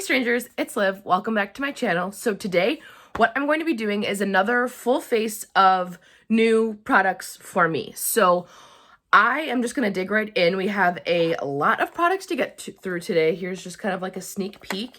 Hey strangers, it's Liv. Welcome back to my channel. So today, what I'm going to be doing is another full face of new products for me. So I am just going to dig right in. We have a lot of products to get through today. Here's just kind of like a sneak peek.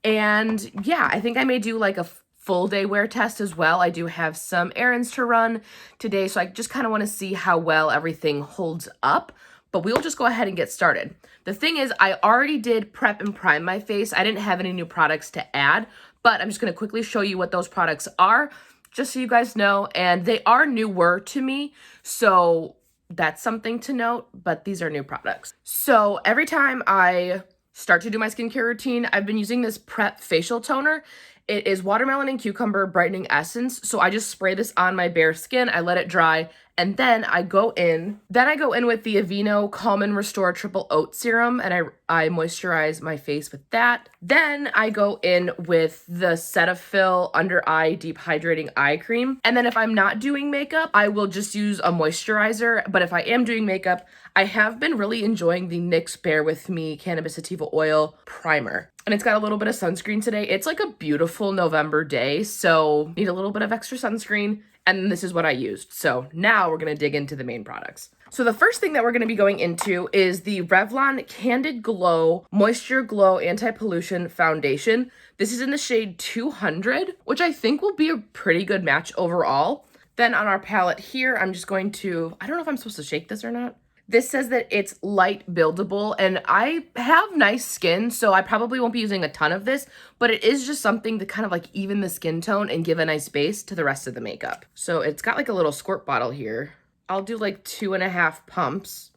And yeah, I think I may do like a full day wear test as well. I do have some errands to run today, so I just kind of want to see how well everything holds up. But we'll just go ahead and get started. The thing is, I already did prep and prime my face. I didn't have any new products to add, but I'm just going to quickly show you what those products are, just so you guys know. And they are newer to me, so that's something to note, but these are new products. So every time I start to do my skincare routine, I've been using this Prep facial toner. It is watermelon and cucumber brightening essence. So I just spray this on my bare skin. I let it dry. And then I go in with the Aveeno Calm and Restore Triple Oat Serum, and I moisturize my face with that. Then I go in with the Cetaphil Under Eye Deep Hydrating Eye Cream. And then if I'm not doing makeup, I will just use a moisturizer. But if I am doing makeup, I have been really enjoying the NYX Bear With Me Cannabis Sativa Oil Primer. And it's got a little bit of sunscreen today. It's like a beautiful November day, so need a little bit of extra sunscreen. And this is what I used. So now we're going to dig into the main products. So the first thing that we're going to be going into is the Revlon Candid Glow Moisture Glow Anti-Pollution Foundation. This is in the shade 200, which I think will be a pretty good match overall. Then on our palette here, I'm just going to, I don't know if I'm supposed to shake this or not. This says that it's light buildable, and I have nice skin, so I probably won't be using a ton of this, but it is just something to kind of like even the skin tone and give a nice base to the rest of the makeup. So it's got like a little squirt bottle here. I'll do like 2.5 pumps.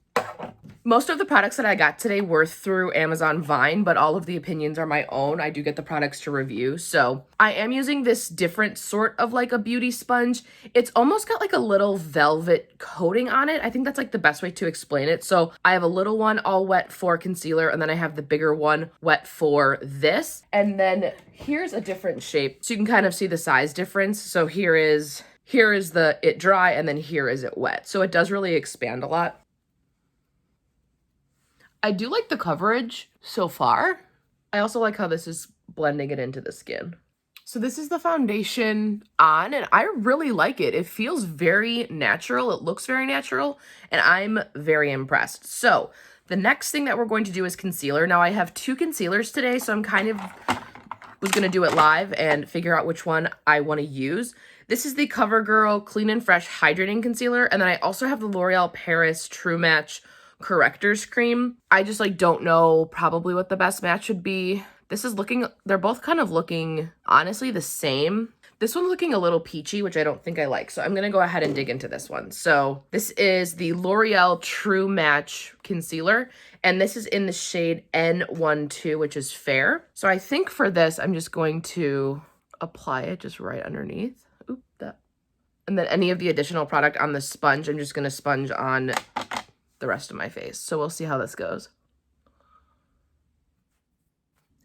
Most of the products that I got today were through Amazon Vine, but all of the opinions are my own. I do get the products to review. So I am using this different sort of like a beauty sponge. It's almost got like a little velvet coating on it. I think that's like the best way to explain it. So I have a little one all wet for concealer, and then I have the bigger one wet for this. And then here's a different shape. So you can kind of see the size difference. So here is the it dry, and then here is it wet. So it does really expand a lot. I do like the coverage so far. I also like how this is blending it into the skin. So this is the foundation on, and I really like it. It feels very natural. It looks very natural, and I'm very impressed. So the next thing that we're going to do is concealer. Now I have 2 concealers today, so I'm kind of was going to do it live and figure out which one I want to use. This is the CoverGirl Clean and Fresh Hydrating Concealer, and then I also have the L'Oreal Paris True Match Correctors Cream. I just like don't know probably what the best match would be. This is looking, they're both kind of looking honestly the same. This one's looking a little peachy, which I don't think I like. So I'm going to go ahead and dig into this one. So this is the L'Oreal True Match Concealer, and this is in the shade N12, which is fair. So I think for this, I'm just going to apply it just right underneath. Oop, that. And then any of the additional product on the sponge, I'm just going to sponge on the rest of my face. So we'll see how this goes.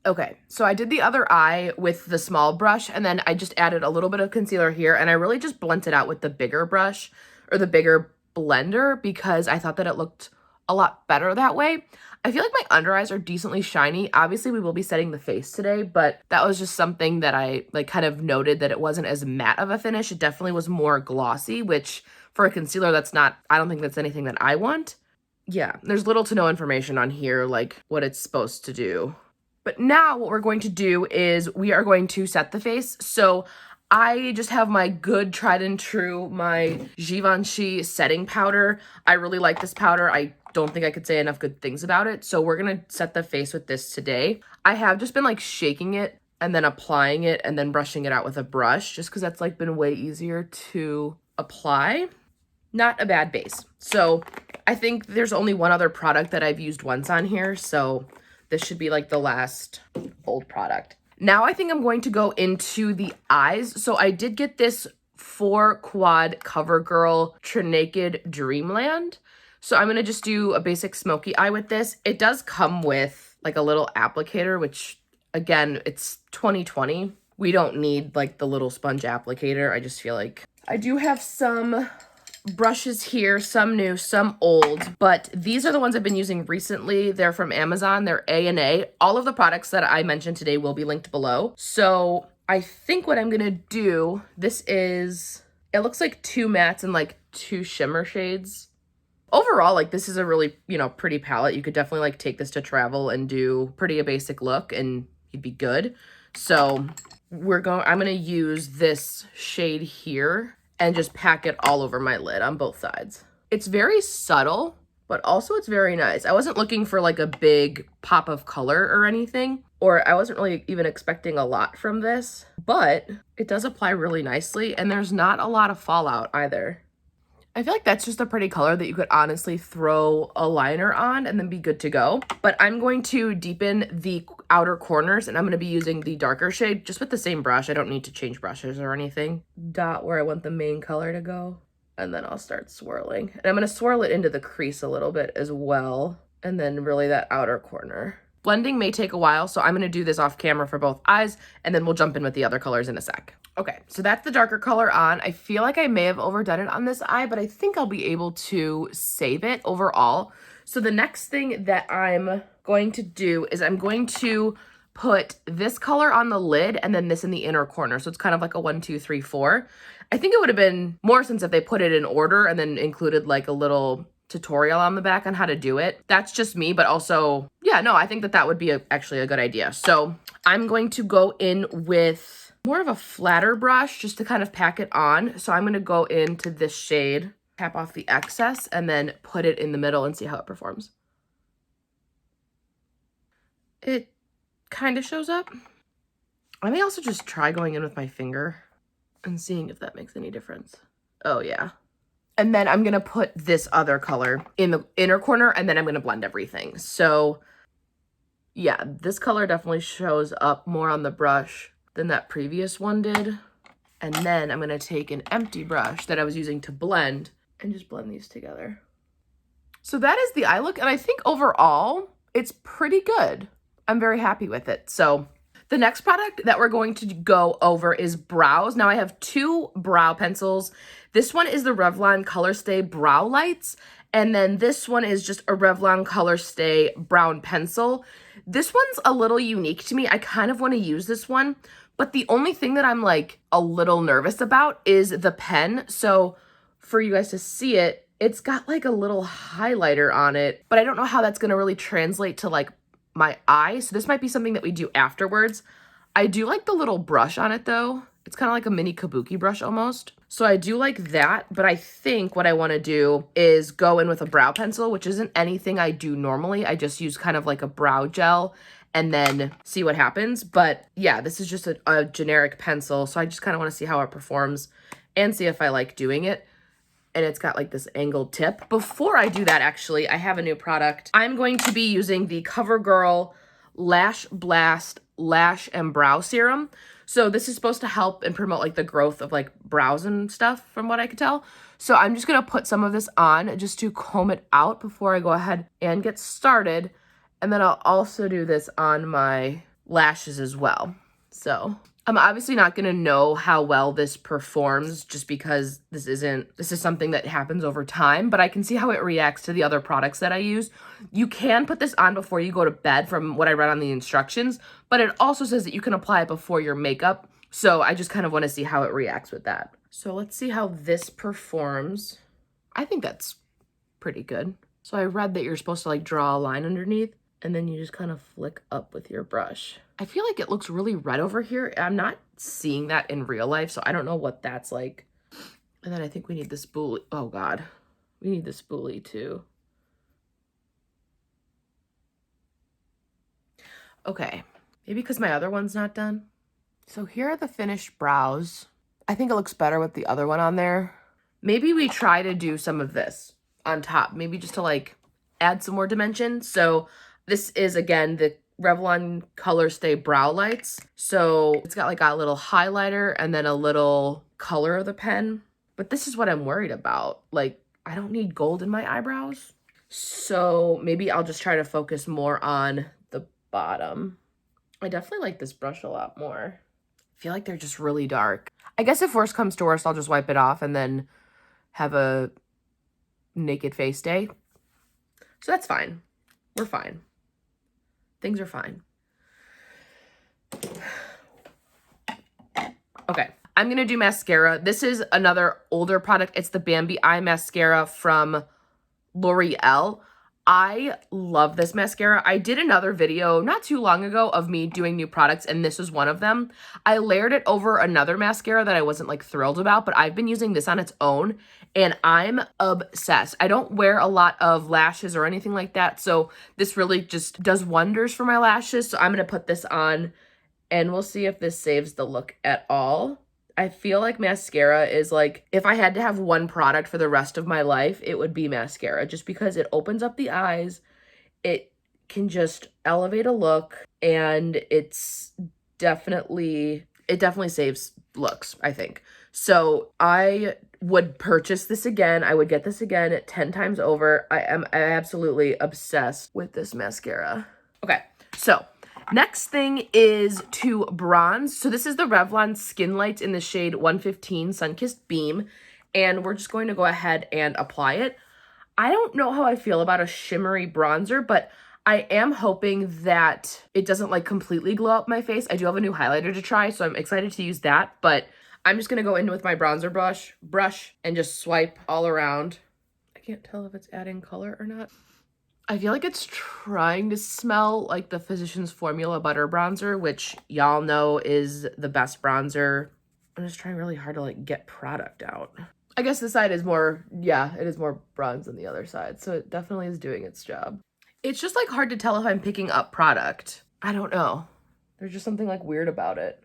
Okay, so I did the other eye with the small brush, and then I just added a little bit of concealer here, and I really just blended it out with the bigger brush or the bigger blender because I thought that it looked a lot better that way. I feel like my under eyes are decently shiny. Obviously, we will be setting the face today, but that was just something that I like kind of noted that it wasn't as matte of a finish. It definitely was more glossy, which for a concealer, that's not, I don't think that's anything that I want. Yeah, there's little to no information on here, like what it's supposed to do. But now what we're going to do is we are going to set the face. So I just have my good tried and true, my Givenchy setting powder. I really like this powder. I don't think I could say enough good things about it. So we're going to set the face with this today. I have just been like shaking it and then applying it and then brushing it out with a brush just because that's like been way easier to apply. Not a bad base. So I think there's only one other product that I've used once on here. So this should be like the last old product. Now I think I'm going to go into the eyes. So I did get this 4 quad CoverGirl Trinaked Dreamland. So I'm going to just do a basic smoky eye with this. It does come with like a little applicator, which again, it's 2020. We don't need like the little sponge applicator. I just feel like I do have some brushes here, some new, some old, but these are the ones I've been using recently. They're from Amazon. They're A&A. All of the products that I mentioned today will be linked below. So I think what I'm gonna do, it looks like 2 mattes and like 2 shimmer shades. Overall, like, this is a really, pretty palette. You could definitely like take this to travel and do pretty a basic look and you'd be good. So I'm gonna use this shade here and just pack it all over my lid on both sides. It's very subtle, but also it's very nice. I wasn't looking for like a big pop of color or anything, or I wasn't really even expecting a lot from this, but it does apply really nicely and there's not a lot of fallout either. I feel like that's just a pretty color that you could honestly throw a liner on and then be good to go. But I'm going to deepen the outer corners and I'm going to be using the darker shade just with the same brush. I don't need to change brushes or anything. Dot where I want the main color to go. And then I'll start swirling. And I'm going to swirl it into the crease a little bit as well. And then really that outer corner. Blending may take a while, so I'm going to do this off camera for both eyes, and then we'll jump in with the other colors in a sec. Okay, so that's the darker color on. I feel like I may have overdone it on this eye, but I think I'll be able to save it overall. So the next thing that I'm going to do is I'm going to put this color on the lid and then this in the inner corner. So it's kind of like a 1, 2, 3, 4. I think it would have been more sense if they put it in order and then included like a little tutorial on the back on how to do it. That's just me, but also, yeah, no, I think that would be actually a good idea. So I'm going to go in with more of a flatter brush just to kind of pack it on. So I'm going to go into this shade, tap off the excess, and then put it in the middle and see how it performs. It kind of shows up. I may also just try going in with my finger and seeing if that makes any difference. Oh, yeah. And then I'm going to put this other color in the inner corner, and then I'm going to blend everything. So yeah, this color definitely shows up more on the brush than that previous one did. And then I'm going to take an empty brush that I was using to blend and just blend these together. So that is the eye look. And I think overall, it's pretty good. I'm very happy with it. So the next product that we're going to go over is brows. Now I have 2 brow pencils. This one is the Revlon Color Stay Brow Lights. And then this one is just a Revlon Color Stay Brown Pencil. This one's a little unique to me. I kind of want to use this one. But the only thing that I'm like a little nervous about is the pen. So for you guys to see it, it's got like a little highlighter on it. But I don't know how that's going to really translate to like my eye. So this might be something that we do afterwards. I do like the little brush on it though. It's kind of like a mini kabuki brush almost. So I do like that, but I think what I want to do is go in with a brow pencil, which isn't anything I do normally. I just use kind of like a brow gel and then see what happens. But yeah, this is just a generic pencil. So I just kind of want to see how it performs and see if I like doing it. And it's got like this angled tip. Before I do that, actually, I have a new product. I'm going to be using the CoverGirl Lash Blast Lash and Brow Serum. So this is supposed to help and promote like the growth of like brows and stuff from what I could tell. So I'm just going to put some of this on just to comb it out before I go ahead and get started. And then I'll also do this on my lashes as well. So I'm obviously not going to know how well this performs just because this is something that happens over time, but I can see how it reacts to the other products that I use. You can put this on before you go to bed from what I read on the instructions, but it also says that you can apply it before your makeup. So I just kind of want to see how it reacts with that. So let's see how this performs. I think that's pretty good. So I read that you're supposed to like draw a line underneath and then you just kind of flick up with your brush. I feel like it looks really red over here. I'm not seeing that in real life, so I don't know what that's like. And then I think we need the spoolie. Oh God, we need the spoolie too. Okay, maybe because my other one's not done. So here are the finished brows. I think it looks better with the other one on there. Maybe we try to do some of this on top, maybe just to like add some more dimension. So this is again the Revlon Color Stay Brow Lights. So it's got like a little highlighter and then a little color of the pen. But this is what I'm worried about. Like, I don't need gold in my eyebrows. So maybe I'll just try to focus more on the bottom. I definitely like this brush a lot more. I feel like they're just really dark. I guess if worst comes to worst, I'll just wipe it off and then have a naked face day. So that's fine. We're fine. Things are fine. Okay, I'm going to do mascara. This is another older product. It's the Bambi Eye Mascara from L'Oreal. I love this mascara. I did another video not too long ago of me doing new products, and this was one of them. I layered it over another mascara that I wasn't like thrilled about, but I've been using this on its own, and I'm obsessed. I don't wear a lot of lashes or anything like that, so this really just does wonders for my lashes. So I'm going to put this on, and we'll see if this saves the look at all. I feel like mascara is like, if I had to have one product for the rest of my life, it would be mascara, just because it opens up the eyes, it can just elevate a look, and it definitely saves looks, I think. So I would purchase this again. I would get this again 10 times over. I'm absolutely obsessed with this mascara. Okay, so next thing is to bronze. So this is the Revlon Skin Light in the shade 115 Sunkissed Beam. And we're just going to go ahead and apply it. I don't know how I feel about a shimmery bronzer, but I am hoping that it doesn't like completely glow up my face. I do have a new highlighter to try, so I'm excited to use that. But I'm just going to go in with my bronzer brush and just swipe all around. I can't tell if it's adding color or not. I feel like it's trying to smell like the Physicians Formula Butter Bronzer, which y'all know is the best bronzer. I'm just trying really hard to like get product out. I guess this side is more, yeah, it is more bronze than the other side. So it definitely is doing its job. It's just like hard to tell if I'm picking up product. I don't know. There's just something like weird about it.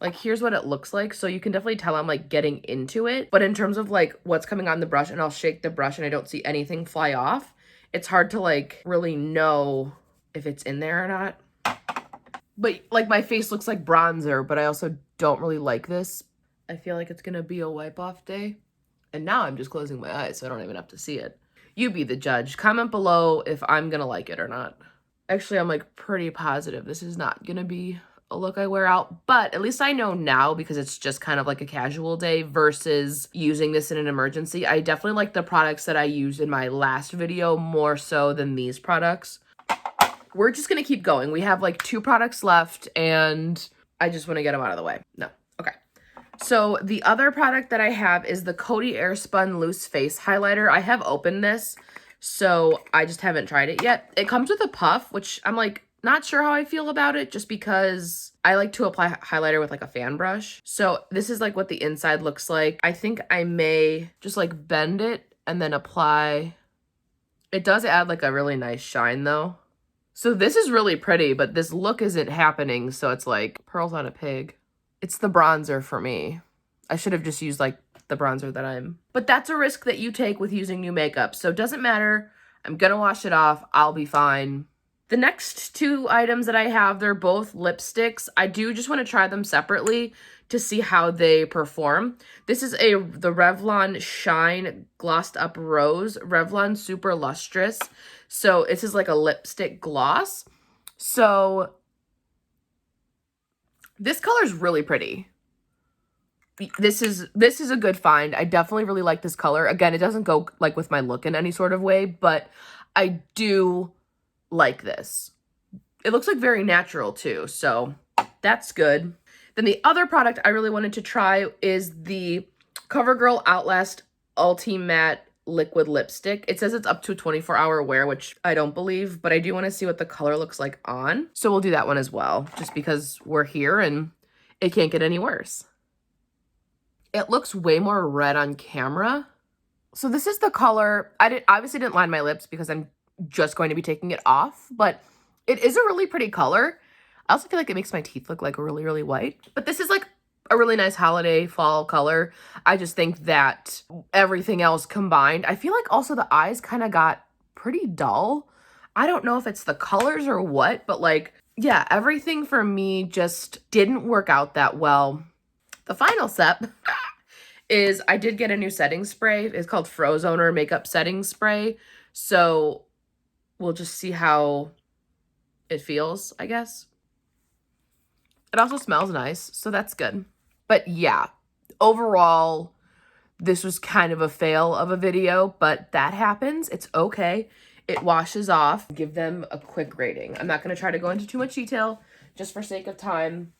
Like, here's what it looks like. So you can definitely tell I'm like getting into it. But in terms of like what's coming on the brush, and I'll shake the brush and I don't see anything fly off, it's hard to like really know if it's in there or not. But like my face looks like bronzer, but I also don't really like this. I feel like it's gonna be a wipe off day. And now I'm just closing my eyes so I don't even have to see it. You be the judge. Comment below if I'm gonna like it or not. Actually, I'm like pretty positive this is not gonna be a look I wear out, but at least I know now because it's just kind of like a casual day versus using this in an emergency. I definitely like the products that I used in my last video more so than these products. We're just gonna keep going. We have like 2 products left and I just want to get them out of the way. No. Okay. So the other product that I have is the Coty Airspun Loose Face Highlighter. I have opened this, so I just haven't tried it yet. It comes with a puff, which I'm like not sure how I feel about it, just because I like to apply highlighter with like a fan brush. So this is like what the inside looks like. I think I may just like bend it and then apply. It does add like a really nice shine though. So this is really pretty, but this look isn't happening. So it's like pearls on a pig. It's the bronzer for me. I should have just used like the bronzer that but that's a risk that you take with using new makeup. So it doesn't matter. I'm gonna wash it off. I'll be fine. The next 2 items that I have, they're both lipsticks. I do just want to try them separately to see how they perform. This is the Revlon Shine Glossed Up Rose, Revlon Super Lustrous. So this is like a lipstick gloss. So this color is really pretty. This is a good find. I definitely really like this color. Again, it doesn't go like with my look in any sort of way, but I do like this. It looks like very natural too, so that's good. Then the other product I really wanted to try is the CoverGirl Outlast Ulti Matte Liquid Lipstick. It says it's up to 24-hour wear, which I don't believe, but I do want to see what the color looks like on. So we'll do that one as well, just because we're here and it can't get any worse. It looks way more red on camera. So this is the color. I obviously didn't line my lips because I'm just going to be taking it off, but it is a really pretty color. I also feel like it makes my teeth look like really, really white. But this is like a really nice holiday fall color. I just think that everything else combined, I feel like also the eyes kind of got pretty dull. I don't know if it's the colors or what, but like, yeah, everything for me just didn't work out that well. The final step is I did get a new setting spray. It's called Frozoner Makeup Setting Spray. So we'll just see how it feels, I guess. It also smells nice, so that's good. But yeah, overall, this was kind of a fail of a video, but that happens. It's okay. It washes off. Give them a quick rating. I'm not going to try to go into too much detail just for sake of time.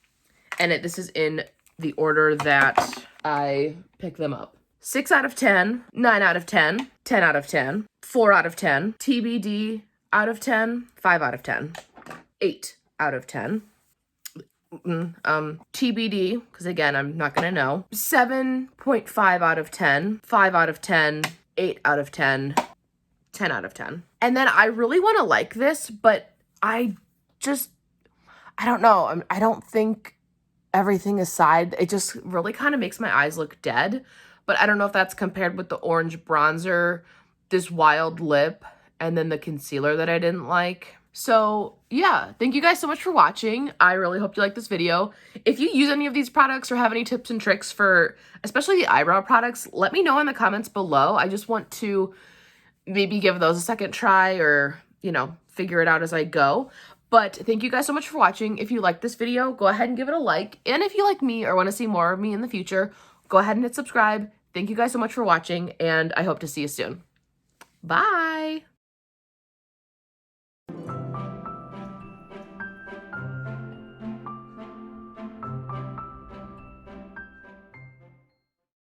And this is in the order that I pick them up. 6 out of 10, 9 out of 10, 10 out of 10, 4 out of 10, TBD out of 10, 5 out of 10, 8 out of 10, TBD, because again, I'm not going to know, 7.5 out of 10, 5 out of 10, 8 out of 10, 10 out of 10. And then I really want to like this, but I don't know. I don't think, everything aside, it just really kind of makes my eyes look dead. But I don't know if that's compared with the orange bronzer, this wild lip, and then the concealer that I didn't like. So yeah, thank you guys so much for watching. I really hope you like this video. If you use any of these products or have any tips and tricks for, especially the eyebrow products, let me know in the comments below. I just want to maybe give those a second try or, you know, figure it out as I go. But thank you guys so much for watching. If you like this video, go ahead and give it a like. And if you like me or want to see more of me in the future, go ahead and hit subscribe. Thank you guys so much for watching, and I hope to see you soon. Bye!